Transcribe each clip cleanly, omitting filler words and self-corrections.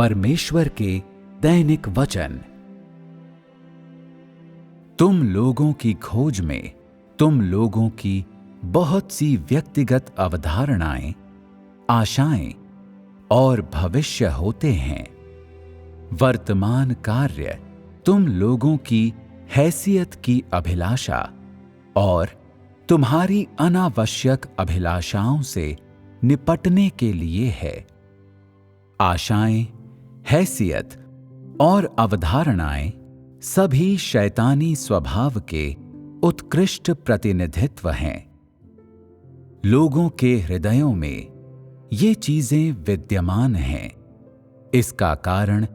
परमेश्वर के दैनिक वचन। तुम लोगों की खोज में तुम लोगों की बहुत सी व्यक्तिगत अवधारणाएं, आशाएं और भविष्य होते हैं। वर्तमान कार्य तुम लोगों की हैसियत की अभिलाषा और तुम्हारी अनावश्यक अभिलाषाओं से निपटने के लिए है। आशाएं, हैसियत और अवधारणाएं सभी शैतानी स्वभाव के उत्कृष्ट प्रतिनिधित्व हैं। लोगों के हृदयों में ये चीजें विद्यमान हैं। इसका कारण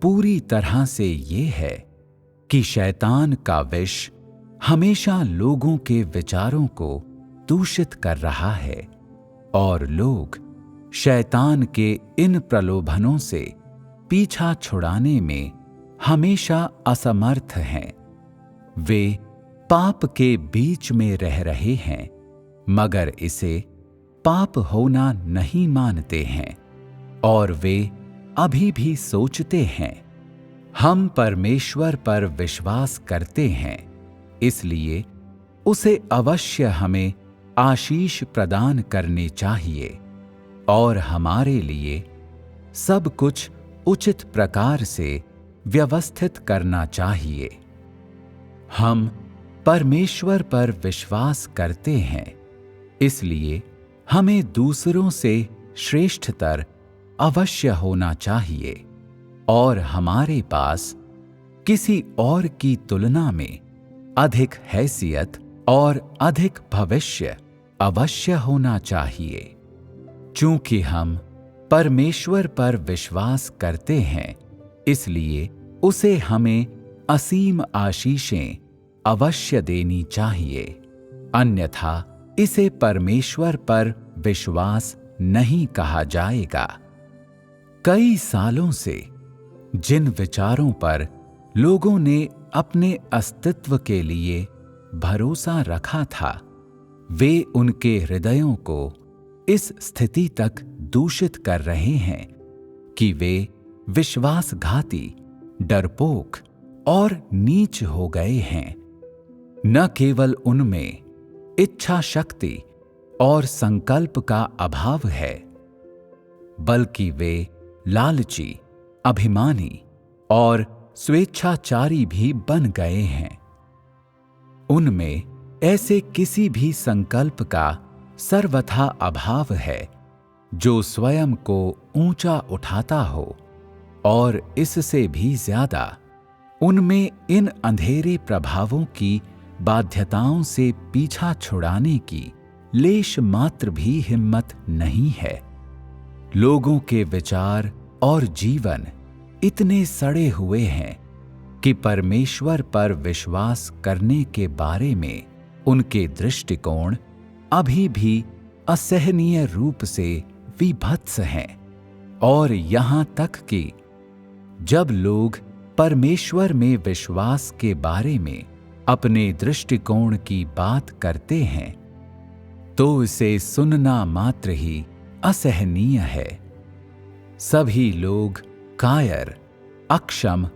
पूरी तरह से ये है कि शैतान का विष हमेशा लोगों के विचारों को दूषित कर रहा है और लोग शैतान के इन प्रलोभनों से पीछा छुड़ाने में हमेशा असमर्थ हैं। वे पाप के बीच में रह रहे हैं मगर इसे पाप होना नहीं मानते हैं और वे अभी भी सोचते हैं, हम परमेश्वर पर विश्वास करते हैं, इसलिए उसे अवश्य हमें आशीष प्रदान करनी चाहिए और हमारे लिए सब कुछ उचित प्रकार से व्यवस्थित करना चाहिए। हम परमेश्वर पर विश्वास करते हैं, इसलिए हमें दूसरों से श्रेष्ठतर अवश्य होना चाहिए और हमारे पास किसी और की तुलना में अधिक हैसियत और अधिक भविष्य अवश्य होना चाहिए। चूंकि हम परमेश्वर पर विश्वास करते हैं, इसलिए उसे हमें असीम आशीषें अवश्य देनी चाहिए, अन्यथा इसे परमेश्वर पर विश्वास नहीं कहा जाएगा। कई सालों से जिन विचारों पर लोगों ने अपने अस्तित्व के लिए भरोसा रखा था, वे उनके हृदयों को इस स्थिति तक दूषित कर रहे हैं कि वे विश्वासघाती, डरपोक और नीच हो गए हैं। न केवल उनमें इच्छा शक्ति और संकल्प का अभाव है, बल्कि वे लालची, अभिमानी और स्वेच्छाचारी भी बन गए हैं। उनमें ऐसे किसी भी संकल्प का सर्वथा अभाव है जो स्वयं को ऊंचा उठाता हो और इससे भी ज्यादा उनमें इन अंधेरे प्रभावों की बाध्यताओं से पीछा छुड़ाने की लेश मात्र भी हिम्मत नहीं है। लोगों के विचार और जीवन इतने सड़े हुए हैं कि परमेश्वर पर विश्वास करने के बारे में उनके दृष्टिकोण अभी भी असहनीय रूप से विभत्स हैं और यहाँ तक कि जब लोग परमेश्वर में विश्वास के बारे में अपने दृष्टिकोण की बात करते हैं तो इसे सुनना मात्र ही असहनीय है। सभी लोग कायर, अक्षम,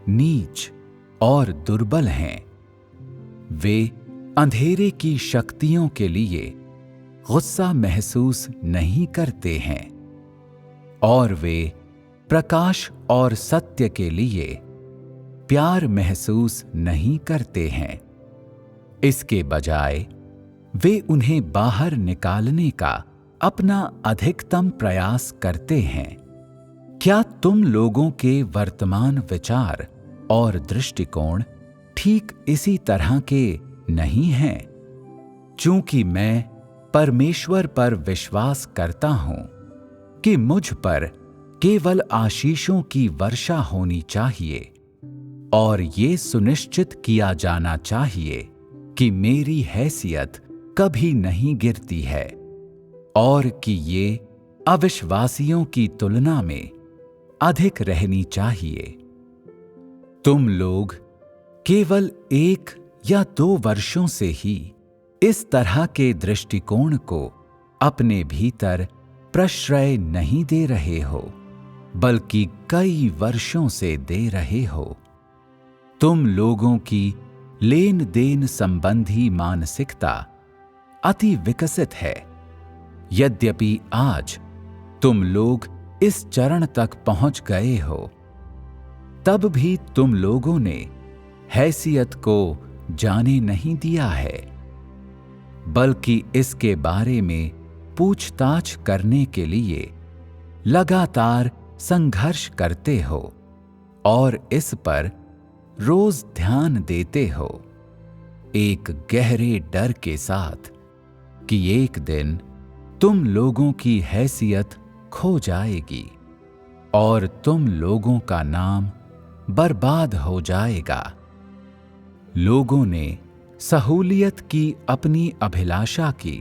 नीच और दुर्बल हैं। वे अंधेरे की शक्तियों के लिए गुस्सा महसूस नहीं करते हैं और वे प्रकाश और सत्य के लिए प्यार महसूस नहीं करते हैं। इसके बजाय वे उन्हें बाहर निकालने का अपना अधिकतम प्रयास करते हैं। क्या तुम लोगों के वर्तमान विचार और दृष्टिकोण ठीक इसी तरह के नहीं हैं? चूंकि मैं परमेश्वर पर विश्वास करता हूं कि मुझ पर केवल आशीषों की वर्षा होनी चाहिए और ये सुनिश्चित किया जाना चाहिए कि मेरी हैसियत कभी नहीं गिरती है और कि ये अविश्वासियों की तुलना में अधिक रहनी चाहिए। तुम लोग केवल 1 या 2 वर्षों से ही इस तरह के दृष्टिकोण को अपने भीतर प्रश्रय नहीं दे रहे हो। बल्कि कई वर्षों से दे रहे हो। तुम लोगों की लेन देन संबंधी मानसिकता अति विकसित है। यद्यपि आज तुम लोग इस चरण तक पहुंच गए हो, तब भी तुम लोगों ने हैसियत को जाने नहीं दिया है, बल्कि इसके बारे में पूछताछ करने के लिए लगातार संघर्ष करते हो और इस पर रोज ध्यान देते हो, एक गहरे डर के साथ कि एक दिन तुम लोगों की हैसियत खो जाएगी और तुम लोगों का नाम बर्बाद हो जाएगा। लोगों ने सहूलियत की अपनी अभिलाषा की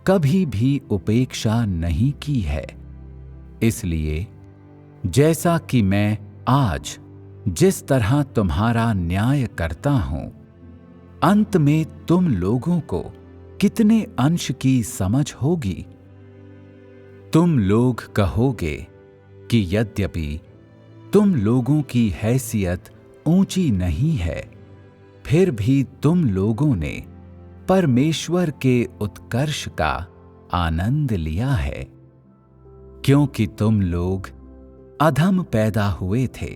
कभी भी उपेक्षा नहीं की है। इसलिए जैसा कि मैं आज जिस तरह तुम्हारा न्याय करता हूं, अंत में तुम लोगों को कितने अंश की समझ होगी। तुम लोग कहोगे कि यद्यपि तुम लोगों की हैसियत ऊंची नहीं है, फिर भी तुम लोगों ने परमेश्वर के उत्कर्ष का आनंद लिया है, क्योंकि तुम लोग अधम पैदा हुए थे।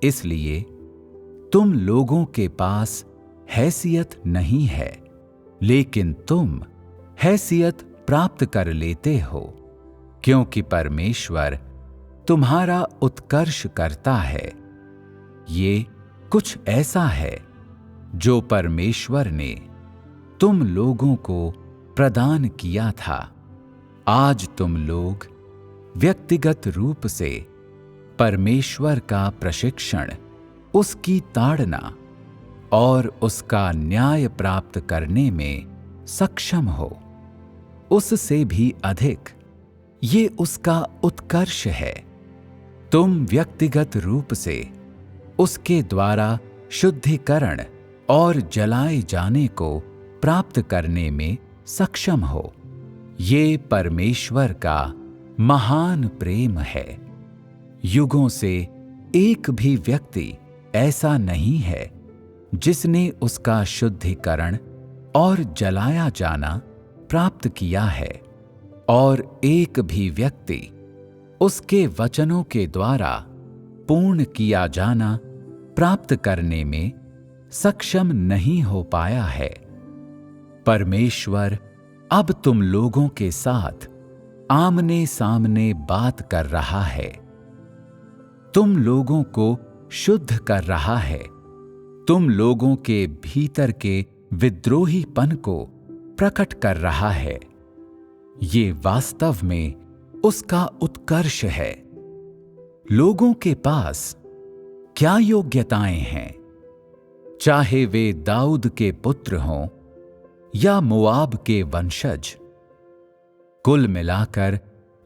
इसलिए तुम लोगों के पास हैसियत नहीं है, लेकिन तुम हैसियत प्राप्त कर लेते हो, क्योंकि परमेश्वर तुम्हारा उत्कर्ष करता है। ये कुछ ऐसा है जो परमेश्वर ने तुम लोगों को प्रदान किया था। आज तुम लोग व्यक्तिगत रूप से परमेश्वर का प्रशिक्षण, उसकी ताड़ना और उसका न्याय प्राप्त करने में सक्षम हो। उससे भी अधिक ये उसका उत्कर्ष है। तुम व्यक्तिगत रूप से उसके द्वारा शुद्धिकरण और जलाए जाने को प्राप्त करने में सक्षम हो। ये परमेश्वर का महान प्रेम है। युगों से एक भी व्यक्ति ऐसा नहीं है जिसने उसका शुद्धिकरण और जलाया जाना प्राप्त किया है, और एक भी व्यक्ति उसके वचनों के द्वारा पूर्ण किया जाना प्राप्त करने में सक्षम नहीं हो पाया है। परमेश्वर अब तुम लोगों के साथ आमने सामने बात कर रहा है, तुम लोगों को शुद्ध कर रहा है, तुम लोगों के भीतर के विद्रोहीपन को प्रकट कर रहा है। ये वास्तव में उसका उत्कर्ष है। लोगों के पास क्या योग्यताएं हैं, चाहे वे दाऊद के पुत्र हों या मोआब के वंशज। कुल मिलाकर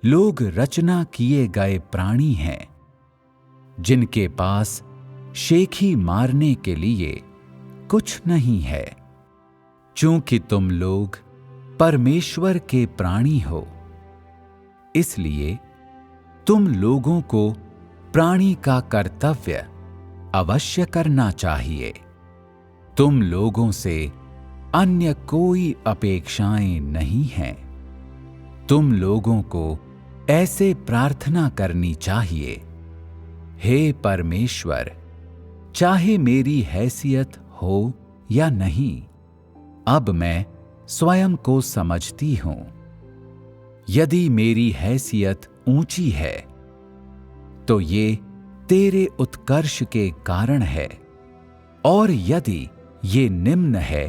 लोग रचना किए गए प्राणी हैं, जिनके पास शेखी मारने के लिए कुछ नहीं है। चूंकि तुम लोग परमेश्वर के प्राणी हो, इसलिए तुम लोगों को प्राणी का कर्तव्य अवश्य करना चाहिए। तुम लोगों से अन्य कोई अपेक्षाएं नहीं हैं। तुम लोगों को ऐसे प्रार्थना करनी चाहिए, हे परमेश्वर, चाहे मेरी हैसियत हो या नहीं, अब मैं स्वयं को समझती हूं। यदि मेरी हैसियत ऊंची है, तो ये तेरे उत्कर्ष के कारण है, और यदि ये निम्न है,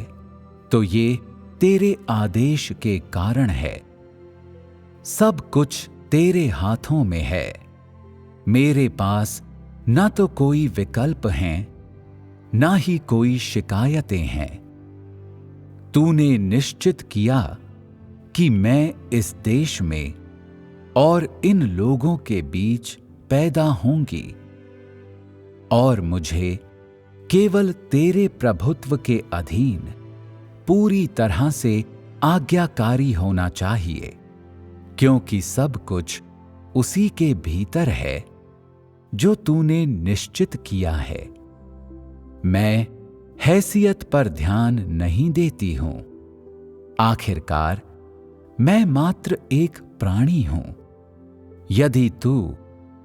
तो ये तेरे आदेश के कारण है। सब कुछ तेरे हाथों में है। मेरे पास न तो कोई विकल्प हैं, ना ही कोई शिकायतें हैं। तूने निश्चित किया कि मैं इस देश में और इन लोगों के बीच पैदा होंगी, और मुझे केवल तेरे प्रभुत्व के अधीन पूरी तरह से आज्ञाकारी होना चाहिए, क्योंकि सब कुछ उसी के भीतर है जो तूने निश्चित किया है। मैं हैसियत पर ध्यान नहीं देती हूं। आखिरकार मैं मात्र एक प्राणी हूं। यदि तू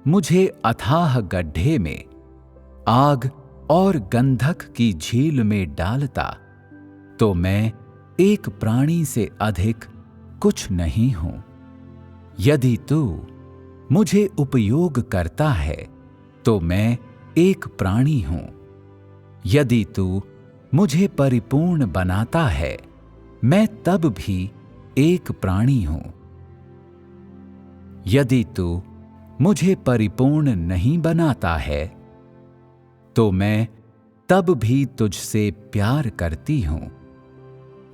मुझे अथाह गड्ढे में, आग और गंधक की झील में डालता तो मैं एक प्राणी से अधिक कुछ नहीं हूं। यदि तू मुझे उपयोग करता है तो मैं एक प्राणी हूं। यदि तू मुझे परिपूर्ण बनाता है, मैं तब भी एक प्राणी हूं। यदि तू मुझे परिपूर्ण नहीं बनाता है तो मैं तब भी तुझसे प्यार करती हूं,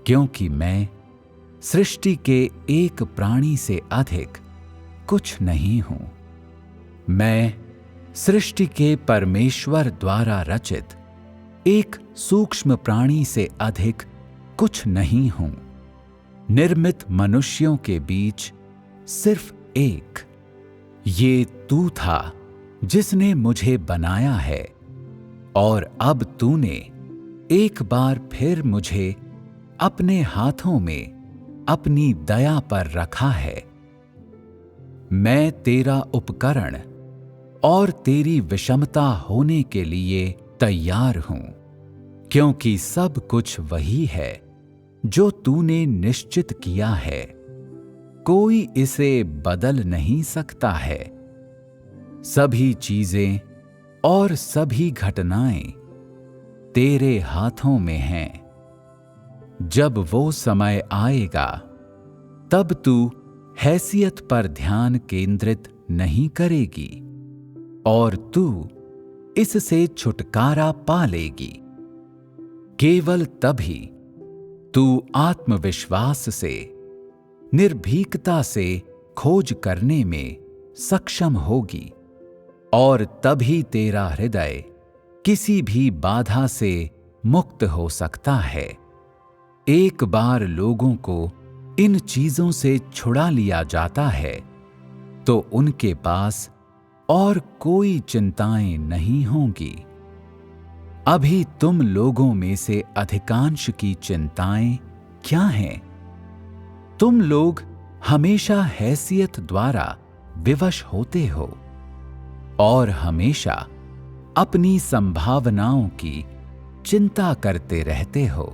क्योंकि मैं सृष्टि के एक प्राणी से अधिक कुछ नहीं हूं। मैं सृष्टि के परमेश्वर द्वारा रचित एक सूक्ष्म प्राणी से अधिक कुछ नहीं हूं। निर्मित मनुष्यों के बीच सिर्फ एक, ये तू था जिसने मुझे बनाया है, और अब तूने एक बार फिर मुझे अपने हाथों में अपनी दया पर रखा है। मैं तेरा उपकरण और तेरी विषमता होने के लिए तैयार हूं, क्योंकि सब कुछ वही है जो तूने निश्चित किया है। कोई इसे बदल नहीं सकता है। सभी चीजें और सभी घटनाएं तेरे हाथों में हैं। जब वो समय आएगा तब तू हैसियत पर ध्यान केंद्रित नहीं करेगी और तू इससे छुटकारा पा लेगी। केवल तभी तू आत्मविश्वास से, निर्भीकता से खोज करने में सक्षम होगी, और तभी तेरा हृदय किसी भी बाधा से मुक्त हो सकता है। एक बार लोगों को इन चीजों से छुड़ा लिया जाता है तो उनके पास और कोई चिंताएं नहीं होंगी। अभी तुम लोगों में से अधिकांश की चिंताएं क्या हैं? तुम लोग हमेशा हैसियत द्वारा विवश होते हो और हमेशा अपनी संभावनाओं की चिंता करते रहते हो।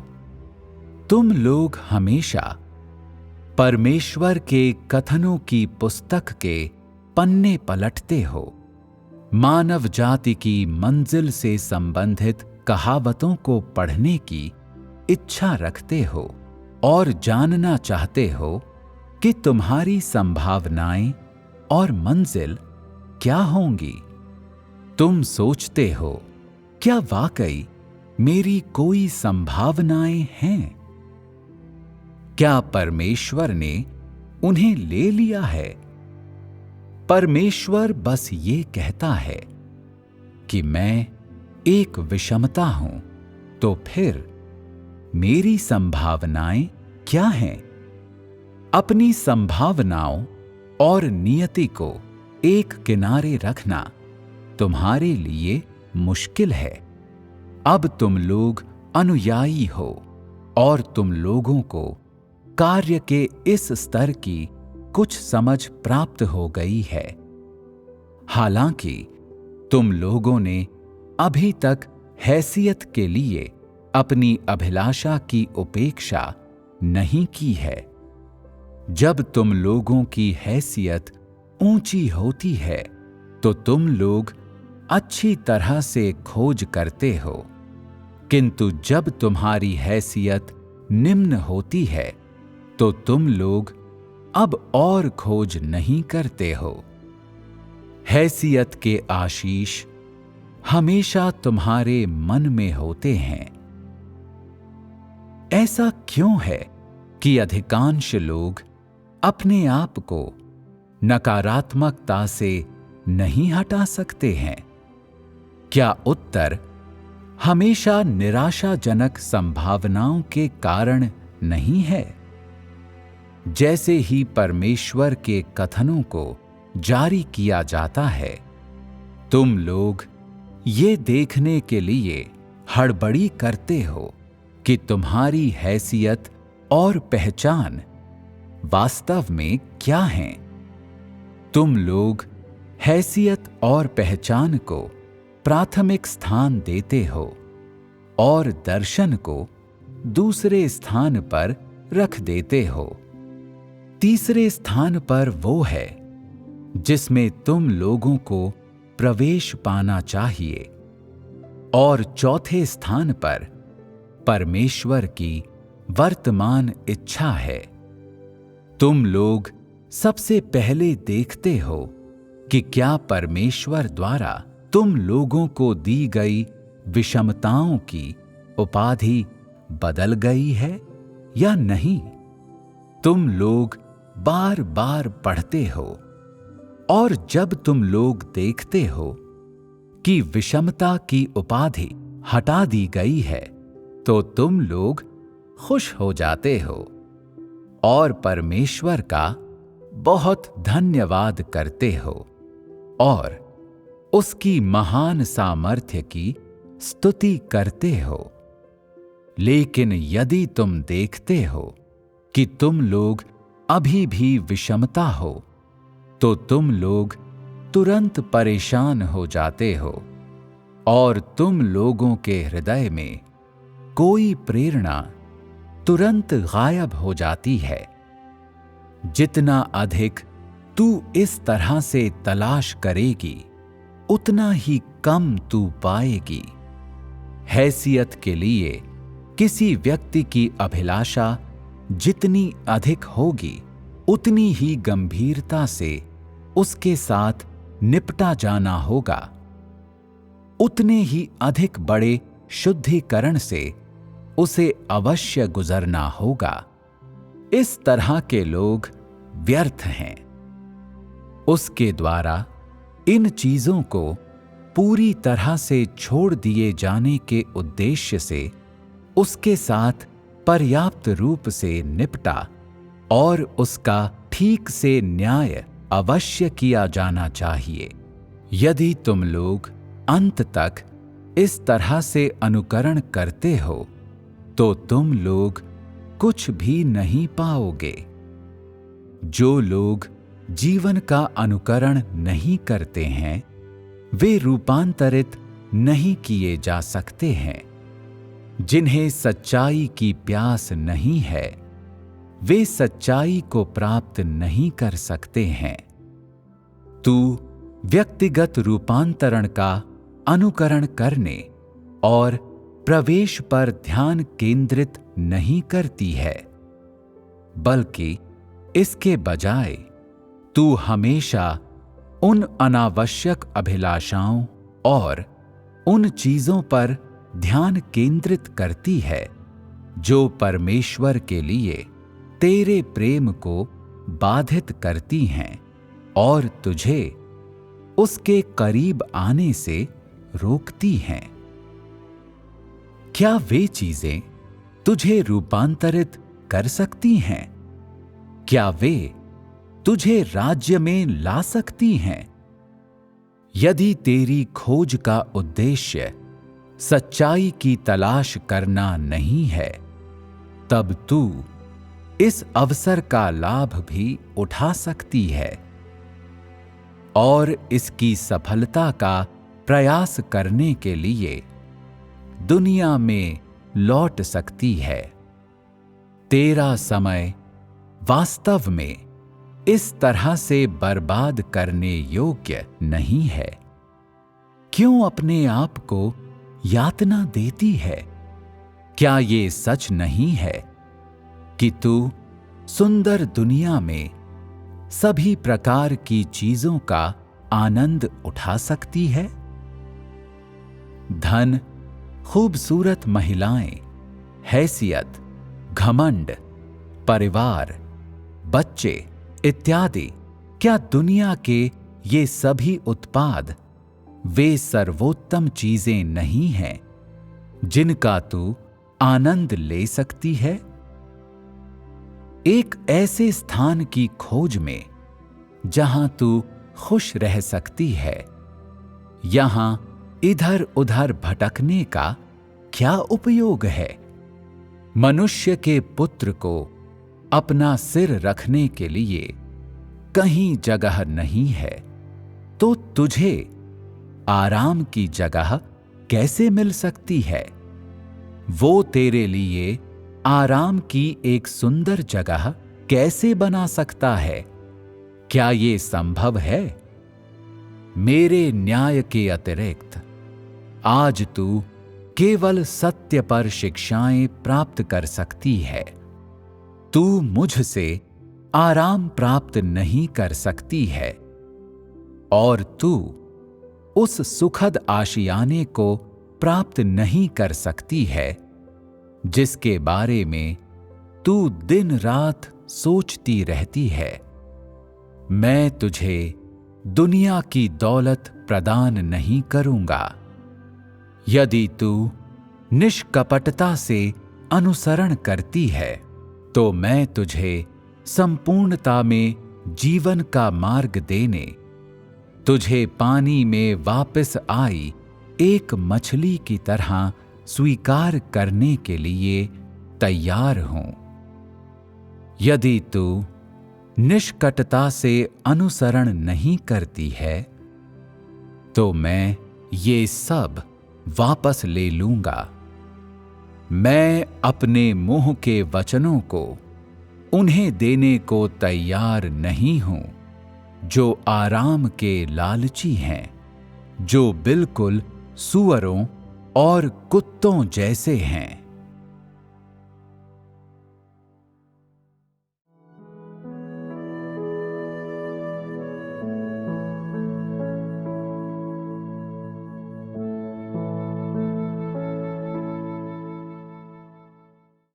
तुम लोग हमेशा परमेश्वर के कथनों की पुस्तक के पन्ने पलटते हो, मानव जाति की मंजिल से संबंधित कहावतों को पढ़ने की इच्छा रखते हो और जानना चाहते हो कि तुम्हारी संभावनाएं और मंजिल क्या होंगी। तुम सोचते हो, क्या वाकई मेरी कोई संभावनाएं हैं? क्या परमेश्वर ने उन्हें ले लिया है? परमेश्वर बस ये कहता है कि मैं एक विषमता हूं, तो फिर मेरी संभावनाएं क्या हैं? अपनी संभावनाओं और नियति को एक किनारे रखना तुम्हारे लिए मुश्किल है। अब तुम लोग अनुयायी हो और तुम लोगों को कार्य के इस स्तर की कुछ समझ प्राप्त हो गई है। हालांकि तुम लोगों ने अभी तक हैसियत के लिए अपनी अभिलाषा की उपेक्षा नहीं की है। जब तुम लोगों की हैसियत ऊंची होती है तो तुम लोग अच्छी तरह से खोज करते हो, किंतु जब तुम्हारी हैसियत निम्न होती है तो तुम लोग अब और खोज नहीं करते हो। हैसियत के आशीष हमेशा तुम्हारे मन में होते हैं। ऐसा क्यों है कि अधिकांश लोग अपने आप को नकारात्मकता से नहीं हटा सकते हैं? क्या उत्तर हमेशा निराशाजनक संभावनाओं के कारण नहीं है? जैसे ही परमेश्वर के कथनों को जारी किया जाता है। तुम लोग ये देखने के लिए हड़बड़ी करते हो कि तुम्हारी हैसियत और पहचान वास्तव में क्या है। तुम लोग हैसियत और पहचान को प्राथमिक स्थान देते हो और दर्शन को दूसरे स्थान पर रख देते हो। तीसरे स्थान पर वो है जिसमें तुम लोगों को प्रवेश पाना चाहिए, और चौथे स्थान पर परमेश्वर की वर्तमान इच्छा है। तुम लोग सबसे पहले देखते हो कि क्या परमेश्वर द्वारा तुम लोगों को दी गई विषमताओं की उपाधि बदल गई है या नहीं। तुम लोग बार बार पढ़ते हो, और जब तुम लोग देखते हो कि विषमता की उपाधि हटा दी गई है, तो तुम लोग खुश हो जाते हो और परमेश्वर का बहुत धन्यवाद करते हो और उसकी महान सामर्थ्य की स्तुति करते हो। लेकिन यदि तुम देखते हो कि तुम लोग अभी भी विषमता हो, तो तुम लोग तुरंत परेशान हो जाते हो और तुम लोगों के हृदय में कोई प्रेरणा तुरंत गायब हो जाती है। जितना अधिक तू इस तरह से तलाश करेगी, उतना ही कम तू पाएगी। हैसियत के लिए किसी व्यक्ति की अभिलाषा जितनी अधिक होगी, उतनी ही गंभीरता से उसके साथ निपटा जाना होगा। उतने ही अधिक बड़े शुद्धिकरण से उसे अवश्य गुजरना होगा। इस तरह के लोग व्यर्थ हैं। उसके द्वारा इन चीजों को पूरी तरह से छोड़ दिए जाने के उद्देश्य से उसके साथ पर्याप्त रूप से निपटा और उसका ठीक से न्याय अवश्य किया जाना चाहिए। यदि तुम लोग अंत तक इस तरह से अनुकरण करते हो, तो तुम लोग कुछ भी नहीं पाओगे। जो लोग जीवन का अनुकरण नहीं करते हैं, वे रूपांतरित नहीं किए जा सकते हैं। जिन्हें सच्चाई की प्यास नहीं है, वे सच्चाई को प्राप्त नहीं कर सकते हैं। तू व्यक्तिगत रूपांतरण का अनुकरण करने और प्रवेश पर ध्यान केंद्रित नहीं करती है, बल्कि इसके बजाय तू हमेशा उन अनावश्यक अभिलाषाओं और उन चीजों पर ध्यान केंद्रित करती है जो परमेश्वर के लिए तेरे प्रेम को बाधित करती हैं और तुझे उसके करीब आने से रोकती हैं। क्या वे चीजें तुझे रूपांतरित कर सकती हैं? क्या वे तुझे राज्य में ला सकती हैं? यदि तेरी खोज का उद्देश्य सच्चाई की तलाश करना नहीं है, तब तू इस अवसर का लाभ भी उठा सकती है और इसकी सफलता का प्रयास करने के लिए दुनिया में लौट सकती है। तेरा समय वास्तव में इस तरह से बर्बाद करने योग्य नहीं है। क्यों अपने आप को यातना देती है? क्या ये सच नहीं है कि तू सुंदर दुनिया में सभी प्रकार की चीजों का आनंद उठा सकती है? धन, खूबसूरत महिलाएं, हैसियत, घमंड, परिवार, बच्चे इत्यादि, क्या दुनिया के ये सभी उत्पाद वे सर्वोत्तम चीजें नहीं हैं जिनका तू आनंद ले सकती है? एक ऐसे स्थान की खोज में जहां तू खुश रह सकती है। यहां इधर उधर भटकने का क्या उपयोग है? मनुष्य के पुत्र को अपना सिर रखने के लिए कहीं जगह नहीं है, तो तुझे आराम की जगह कैसे मिल सकती है? वो तेरे लिए आराम की एक सुंदर जगह कैसे बना सकता है? क्या ये संभव है? मेरे न्याय के अतिरिक्त आज तू केवल सत्य पर शिक्षाएं प्राप्त कर सकती है। तू मुझसे आराम प्राप्त नहीं कर सकती है और तू उस सुखद आशियाने को प्राप्त नहीं कर सकती है जिसके बारे में तू दिन रात सोचती रहती है। मैं तुझे दुनिया की दौलत प्रदान नहीं करूंगा। यदि तू निष्कपटता से अनुसरण करती है तो मैं तुझे संपूर्णता में जीवन का मार्ग देने, तुझे पानी में वापस आई एक मछली की तरह स्वीकार करने के लिए तैयार हूं। यदि तू निष्कटता से अनुसरण नहीं करती है तो मैं ये सब वापस ले लूंगा। मैं अपने मुंह के वचनों को उन्हें देने को तैयार नहीं हूं जो आराम के लालची हैं, जो बिल्कुल सूअरों और कुत्तों जैसे हैं।